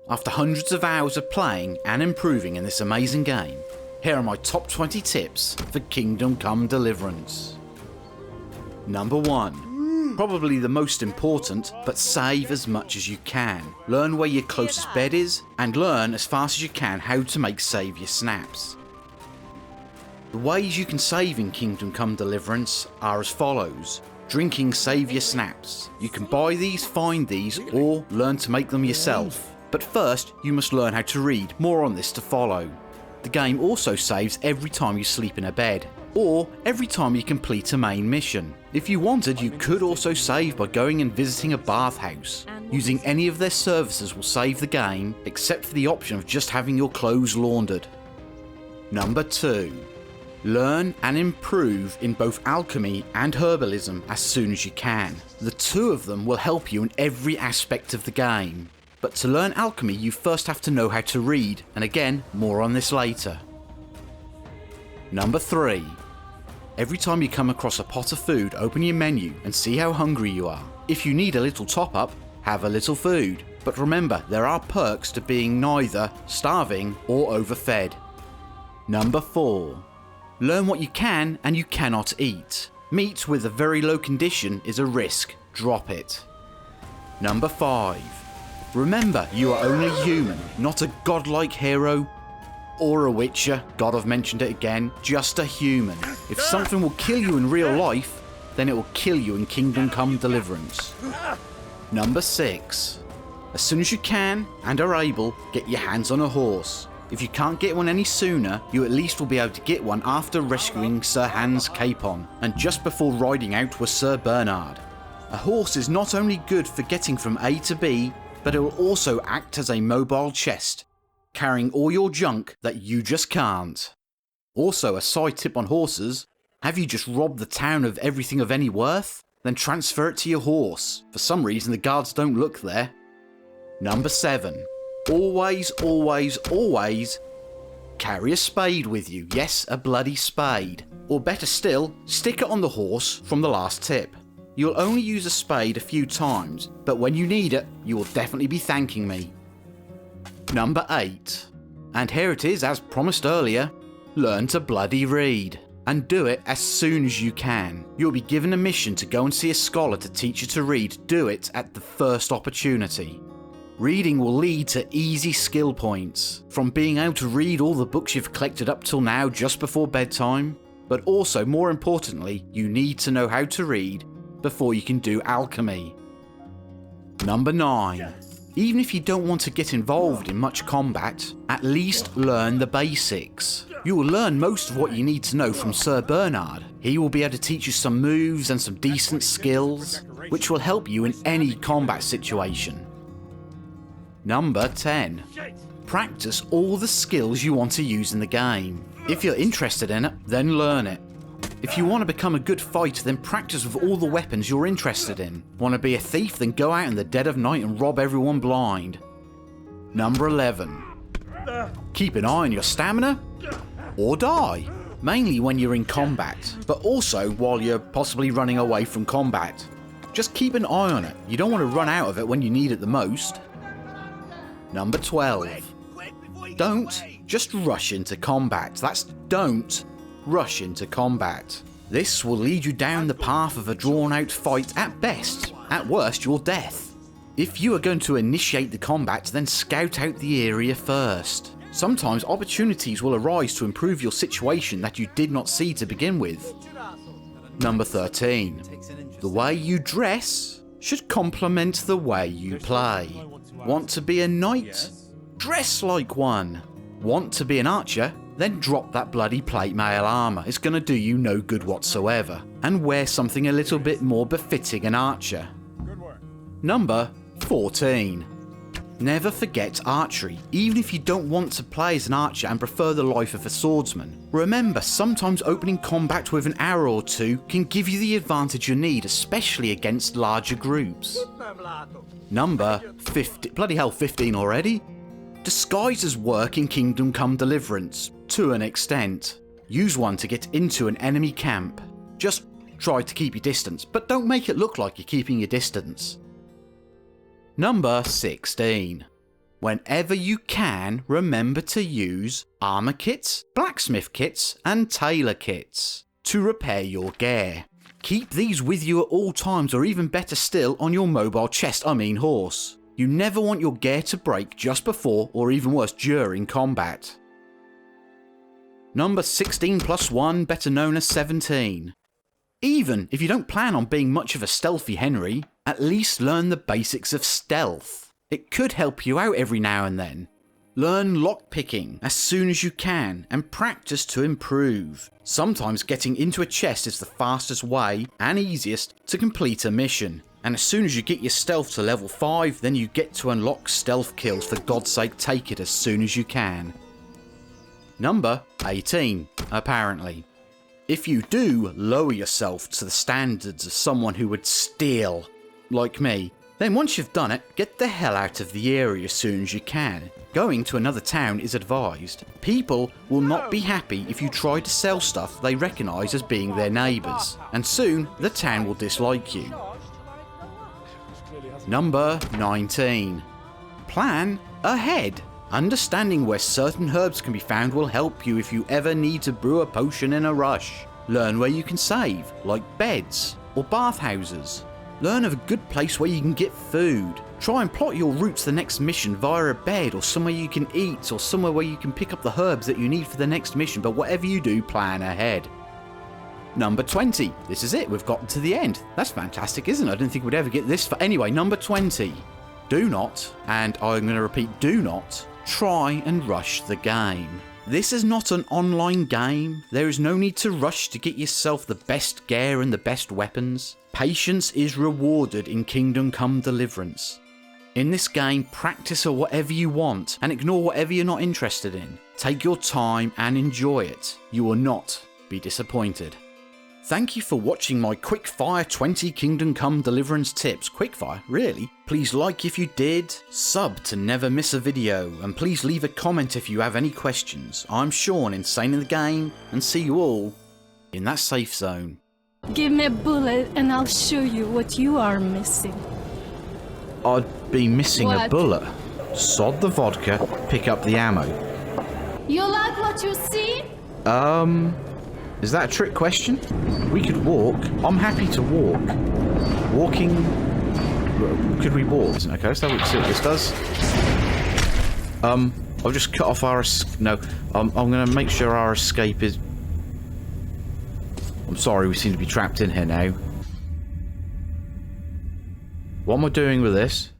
After hundreds of hours of playing and improving in this amazing game, here are my top 20 tips for Kingdom Come Deliverance. Number 1. Probably the most important, but save as much as you can. Learn where your closest bed is, and learn as fast as you can how to make saviour snaps. The ways you can save in Kingdom Come Deliverance are as follows. Drinking saviour snaps. You can buy these, find these, or learn to make them yourself. But first, you must learn how to read. More on this to follow. The game also saves every time you sleep in a bed, or every time you complete a main mission. If you wanted, you could also save by going and visiting a bathhouse. Using any of their services will save the game, except for the option of just having your clothes laundered. Number 2. Learn and improve in both Alchemy and Herbalism as soon as you can. The two of them will help you in every aspect of the game. But to learn Alchemy, you first have to know how to read, and again, more on this later. Number 3. Every time you come across a pot of food, open your menu and see how hungry you are. If you need a little top up, have a little food. But remember, there are perks to being neither starving or overfed. Number 4. Learn what you can and you cannot eat. Meat with a very low condition is a risk. Drop it. Number 5. Remember, you are only human, not a godlike hero or a witcher. God, I've mentioned it again. Just a human. If something will kill you in real life, then it will kill you in Kingdom Come Deliverance. Number 6. As soon as you can and are able, get your hands on a horse. If you can't get one any sooner, you at least will be able to get one after rescuing Sir Hans Capon, and just before riding out with Sir Bernard. A horse is not only good for getting from A to B, but it will also act as a mobile chest, carrying all your junk that you just can't. Also, a side tip on horses, have you just robbed the town of everything of any worth? Then transfer it to your horse. For some reason the guards don't look there. Number 7. Always, always, always carry a spade with you. Yes, a bloody spade. Or better still, stick it on the horse from the last tip. You'll only use a spade a few times, but when you need it, you will definitely be thanking me. Number 8. And here it is, as promised earlier. Learn to bloody read. And do it as soon as you can. You'll be given a mission to go and see a scholar to teach you to read. Do it at the first opportunity. Reading will lead to easy skill points, from being able to read all the books you've collected up till now just before bedtime, but also, more importantly, you need to know how to read before you can do alchemy. Number 9. Even if you don't want to get involved in much combat, at least learn the basics. You will learn most of what you need to know from Sir Bernard. He will be able to teach you some moves and some decent skills, which will help you in any combat situation. Number 10. Practice all the skills you want to use in the game. If you're interested in it, then learn it. If you want to become a good fighter, then practice with all the weapons you're interested in. Want to be a thief? Then go out in the dead of night and rob everyone blind. Number 11. Keep an eye on your stamina, or die. Mainly when you're in combat, but also while you're possibly running away from combat. Just keep an eye on it. You don't want to run out of it when you need it the most. Number 12. Don't just rush into combat. That's don't rush into combat. This will lead you down the path of a drawn-out fight at best. At worst, your death. If you are going to initiate the combat, then scout out the area first. Sometimes opportunities will arise to improve your situation that you did not see to begin with. Number 13. The way you dress should complement the way you play. Want to be a knight? Dress like one. Want to be an archer? Then drop that bloody plate mail armour. It's going to do you no good whatsoever. And wear something a little bit more befitting an archer. Number 14. Never forget archery, even if you don't want to play as an archer and prefer the life of a swordsman. Remember, sometimes opening combat with an arrow or two can give you the advantage you need, especially against larger groups. Number 50, bloody hell, 15 already? Disguises work in Kingdom Come Deliverance, to an extent. Use one to get into an enemy camp. Just try to keep your distance, but don't make it look like you're keeping your distance. Number 16. Whenever you can, remember to use armor kits, blacksmith kits, and tailor kits to repair your gear. Keep these with you at all times, or even better still, on your mobile chest, horse. You never want your gear to break just before, or even worse, during combat. Number 16 plus 1, better known as 17. Even if you don't plan on being much of a stealthy Henry, at least learn the basics of stealth. It could help you out every now and then. Learn lockpicking as soon as you can and practice to improve. Sometimes getting into a chest is the fastest way and easiest to complete a mission. And as soon as you get your stealth to level 5, then you get to unlock stealth kills. For God's sake, take it as soon as you can. Number 18, apparently. If you do lower yourself to the standards of someone who would steal, like me, then once you've done it, get the hell out of the area as soon as you can. Going to another town is advised. People will not be happy if you try to sell stuff they recognise as being their neighbours, and soon the town will dislike you. Number 19. Plan ahead. Understanding where certain herbs can be found will help you if you ever need to brew a potion in a rush. Learn where you can save, like beds or bathhouses. Learn of a good place where you can get food. Try and plot your route to the next mission via a bed, or somewhere you can eat, or somewhere where you can pick up the herbs that you need for the next mission, but whatever you do, plan ahead. Number 20. This is it, we've gotten to the end. That's fantastic, isn't it? I didn't think we'd ever get this far. Anyway, number 20. Do not, and I'm going to repeat, do not, try and rush the game. This is not an online game. There is no need to rush to get yourself the best gear and the best weapons. Patience is rewarded in Kingdom Come Deliverance. In this game, practice or whatever you want and ignore whatever you're not interested in. Take your time and enjoy it. You will not be disappointed. Thank you for watching my quickfire 20 Kingdom Come Deliverance tips. Quickfire, really? Please like if you did, sub to never miss a video, and please leave a comment if you have any questions. I'm Shaun, insane in the game, and see you all in that safe zone. Give me a bullet and I'll show you what you are missing. I'd be missing a What? bullet. Sod the vodka, pick up the ammo. You like what you see? Is that a trick question? We could walk. I'm happy to walk. Walking... Could we walk? Okay, let's have a see what this does. I'll just cut off our... No, I'm going to make sure our escape is... I'm sorry, we seem to be trapped in here now. What am I doing with this?